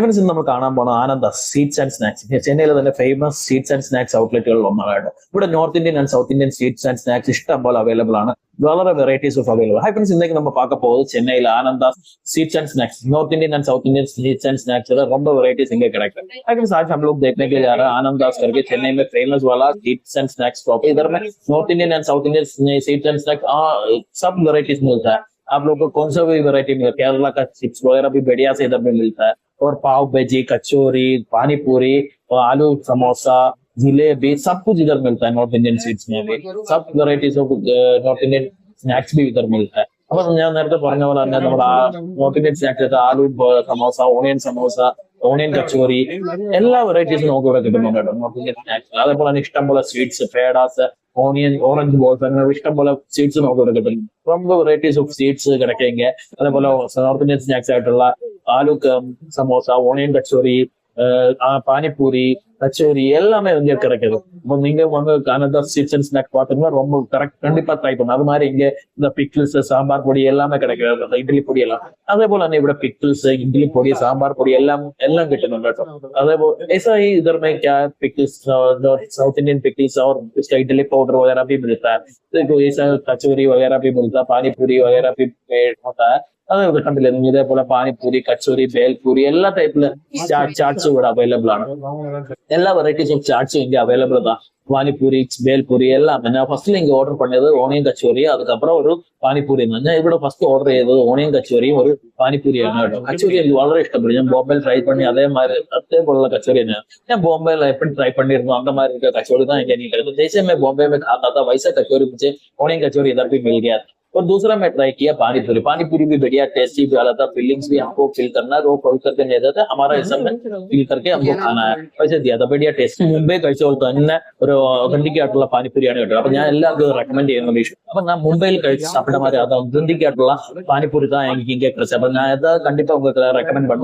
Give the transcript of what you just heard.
Friends ഇന്ന് നമ്മൾ കാണാൻ പോണ ആനന്ദ സ്വീറ്റ്സ് ആൻഡ് സ്നാക്സ്. ചെന്നൈയിലെ തന്നെ ഫേമസ് സ്വീറ്റ്സ് ആൻഡ് സ്നാക്സ് ഔട്ട്ലെറ്റുകളിൽ ഒന്നാണ്. ഇവിടെ north Indian and south Indian sweets and snacks ഇഷ്ടം പോലെ അവൈലബിൾ ആണ്. വളരെ varieties of available. Hi friends, ഇന്നേക്ക് நம்ம பார்க்க போகுது சென்னையில் Ananda sweets and snacks. North Indian and south Indian sweets and snacks ரொம்ப வெரைटीज இங்கே கிடைக்கும். हाय फ्रेंड्स, आज हम लोग देखने के लिए जा रहे हैं आनंदास करके चेन्नई में फेमस वाला स्वीट्स एंड स्नैक्स शॉप. इधर में north Indian and south Indian sweets and snacks सब वेराइटीज मिलता है. आप लोग को कौन सा भी वेरायटी मिले, केरला का चिप्स वगैरह भी बढ़िया से इधर में मिलता है. और पाव भाजी, कचौरी, पानी पूरी और आलू समोसा, जिलेबी सब कुछ इधर मिलता है. नॉर्थ इंडियन स्वीट्स में भी सब varieties of north Indian snacks भी इधर मिलता है. അപ്പൊ ഞാൻ നേരത്തെ പറഞ്ഞ പോലെ തന്നെ നമ്മുടെ north Indian snacks aloo samosa, onion samosa, onion kachori എല്ലാ വെറൈറ്റീസും നമുക്ക് ഇവിടെ കിട്ടുന്നുണ്ട് കേട്ടോ നോർത്ത് ഇന്ത്യൻ സ്നാക്സ്. അതേപോലെ തന്നെ ഇഷ്ടം പോലെ സ്വീറ്റ്സ്, പേഡാസ്, ഓണിയൻ, ഓറഞ്ച് ബോൾസ്, അങ്ങനെ ഇഷ്ടം പോലെ സ്വീറ്റ്സ് നമുക്ക് ഇവിടെ കിട്ടുന്നു. ரொம்ப വെറൈറ്റീസ് ഓഫ് സ്വീറ്റ്സ് കിടക്കെങ്കിൽ അതേപോലെ നോർത്ത് ഇന്ത്യൻ സ്നാക്സ് ആയിട്ടുള്ള ആലു സമോസ, ഓണിയൻ കച്ചോറി, பானிபூரி, கச்சோரி எல்லாமே இங்க கிடைக்குது. இப்போ நீங்க வந்து ஆனந்தா ஸ்வீட்ஸ் அண்ட் ஸ்நாக்ஸ் பாத்தீங்கன்னா ரொம்ப கரெக்ட், கண்டிப்பா ட்ரை பண்ணும். அது மாதிரி இங்க இந்த பிக்கிள்ஸ், சாம்பார் பொடி எல்லாமே கிடைக்கிறது, இட்லி பொடி எல்லாம். அதே போல ഇവിടെ पिकल्स, इडली പൊടി, സാമ്പാർ പൊടി എല്ലാം കിട്ടുന്നുണ്ട് കേട്ടോ. അതേപോലെ ऐसा ही इधर में क्या पिकल्स, साउथ इंडियन पिकल्स और इसका इडली पाउडर वगैरह भी मिलता है. देखो ऐसा कचौरी वगैरह भी मिलता है, पानी पूरी वगैरह भी होता है. അതെ കണ്ടില്ലേ നിങ്ങൾ, ഇതേപോലെ പാനിപ്പൂരി, കച്ചോറി, ബേൽപൂരി എല്ലാ ടൈപ്പില് ചാട്സും ഇവിടെ അവൈലബിൾ ആണ്. എല്ലാ വെറൈറ്റീസ് ഓഫ് ചാട്സും இங்க അവൈലபிள் தான். பானிபூரி, பேல்பூரி எல்லாமே. நான் ஃபர்ஸ்ட்ல இங்க ஆர்டர் பண்ணது ஓனியன் கச்சோரி, அதுக்கப்புறம் ஒரு പാനിപൂരി. ഞാൻ ഇവിടെ ഫസ്റ്റ് ഓർഡർ ചെയ്തത് ഓണിയൻ കച്ചോറിയും ഒരു പാനിപൂരിയാണ് കേട്ടോ. കച്ചോരി എനിക്ക് വളരെ ഇഷ്ടപ്പെട്ടു. ഞാൻ ബോംബെയിൽ ട്രൈ பண்ணி അതേപോലുള്ള കച്ചോറി തന്നെയാണ്. ഞാൻ ബോംബെയിൽ എപ്പോഴും ट्राई பண்ணிருந்தோம், அந்த மாதிரி இருக்க कचौरी தான் इनके नहीं लगता. जैसे मैं बॉम्बे में खाता था वैसा कचौरी मुझे ओनियन कचौरी इधर भी मिल गया. और दूसरा मैं ट्राई किया पानीपुरी. पानीपुरी भी बढ़िया टेस्टी भी वाला था. फीलिंग्स भी हमको फील करना है, वो फील करके नहीं देता, हमारा हिसाब में फील करके हमको खाना है वैसे दिया था. बढ़िया टेस्ट. മുംബൈ കഴിച്ചോളൂ തന്നെ ഒരു ഒതന്റിക് ആയിട്ടുള്ള പാനിപ്പൂരിയാണ് കേട്ടോ. അപ്പൊ ഞാൻ എല്ലാവർക്കും റെക്കമെൻഡ് ചെയ്യുന്ന വിഷയം. അപ്പൊ ഞാൻ മുംബൈയിൽ കഴിച്ച സാപ്പിട്ട മാതിരി അത് ഒതന്റിക് ആയിട്ടുള്ള പാനിപ്പൂരി தான் എനിക്ക് இங்கே கிடைச்சு. அப்ப நான் எதாவது கண்டிப்பா உங்களுக்கு ரெக்கமெண்ட் பண்ணுவேன்.